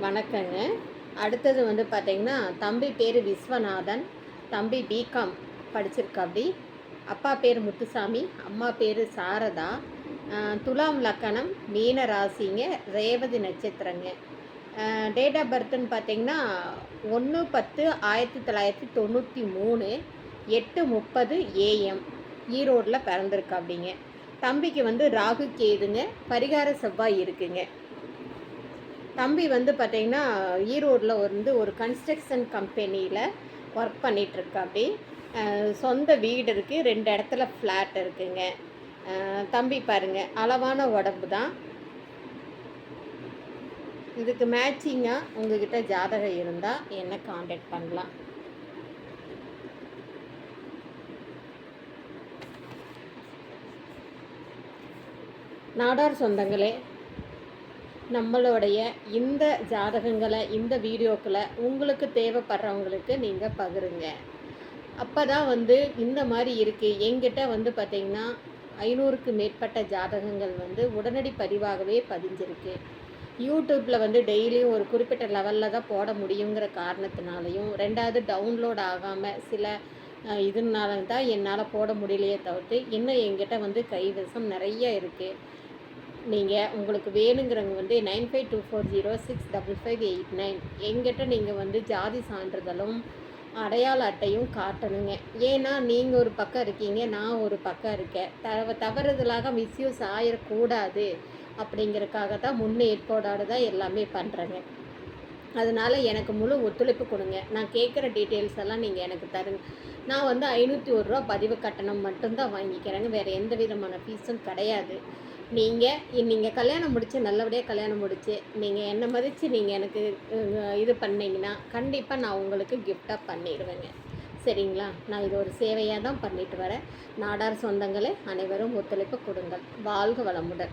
வணக்கங்க. அடுத்தது வந்து பார்த்தீங்கன்னா, தம்பி பேரு விஸ்வநாதன். தம்பி பிகாம் படிச்சிருக்காப்படி. அப்பா பேரு முத்துசாமி, அம்மா பேரு சாரதா. துலாம் லக்கணம், மீன ராசிங்க, ரேவதி நட்சத்திரங்க. டேட் ஆஃப் பர்த்துன்னு பார்த்தீங்கன்னா, 1/10/1993, 8:30 AM, ஈரோடில் பிறந்திருக்காப்படிங்க. தம்பிக்கு வந்து ராகு கேதுங்க, பரிகார செவ்வாய் இருக்குங்க. தம்பி வந்து பார்த்தீங்கன்னா, ஈரோடில் ஒரு கன்ஸ்ட்ரக்ஷன் கம்பெனியில் ஒர்க் பண்ணிகிட்ருக்காப்படி. சொந்த வீடு இருக்குது, 2 இடத்துல ஃப்ளாட் இருக்குங்க. தம்பி பாருங்கள், அளவான உடம்பு தான். இதுக்கு மேட்சிங்காக உங்ககிட்ட ஜாதகம் இருந்தால் என்ன காண்டாக்ட் பண்ணலாம். நாடார் சொந்தங்களே, நம்மளுடைய இந்த ஜாதகங்களை இந்த வீடியோக்களை உங்களுக்கு தேவைப்படுறவங்களுக்கு நீங்கள் பகிருங்க. அப்போ தான் வந்து இந்த மாதிரி இருக்குது. எங்கிட்ட வந்து பார்த்திங்கன்னா 500க்கு மேற்பட்ட ஜாதகங்கள் வந்து உடனடி பதிவாகவே பதிஞ்சிருக்கு. யூடியூப்பில் வந்து டெய்லியும் ஒரு குறிப்பிட்ட லெவலில் தான் போட முடியுங்கிற காரணத்தினாலையும், ரெண்டாவது டவுன்லோட் ஆகாமல் சில இதனால தான் என்னால் போட முடியலையே தவிர்த்து, இன்னும் எங்கிட்ட வந்து கைவசம் நிறைய இருக்குது. நீங்கள் உங்களுக்கு வேணுங்கிறவங்க வந்து 9524065589 எங்கிட்ட நீங்கள் வந்து ஜாதி சான்றிதழும் அடையாள அட்டையும் காட்டணுங்க. ஏன்னா நீங்கள் ஒரு பக்கம் இருக்கீங்க, நான் ஒரு பக்கம் இருக்கேன். தவறுதலாக மிஸ்யூஸ் ஆகிடக்கூடாது அப்படிங்கிறதுக்காக தான் முன்னேற்பாடோடு தான் எல்லாமே பண்ணுறேங்க. அதனால் எனக்கு முழு ஒத்துழைப்பு கொடுங்க. நான் கேட்குற டீட்டெயில்ஸ் எல்லாம் நீங்கள் எனக்கு தருங்க. நான் வந்து 501 ரூபா பதிவு கட்டணம் மட்டும்தான் வாங்கிக்கிறேங்க. வேறு எந்த விதமான ஃபீஸும் கிடையாது. நீங்கள் கல்யாணம் முடித்து நல்லபடியாக கல்யாணம் முடித்து நீங்கள் என்னை மதித்து நீங்கள் எனக்கு இது பண்ணிங்கன்னா கண்டிப்பாக நான் உங்களுக்கு கிஃப்டாக பண்ணிடுவேங்க. சரிங்களா? நான் இது ஒரு சேவையாக தான் பண்ணிட்டு வரேன். நாடார் சொந்தங்களே, அனைவரும் ஒத்துழைப்பு கொடுங்கள். வாழ்க வளமுடன்.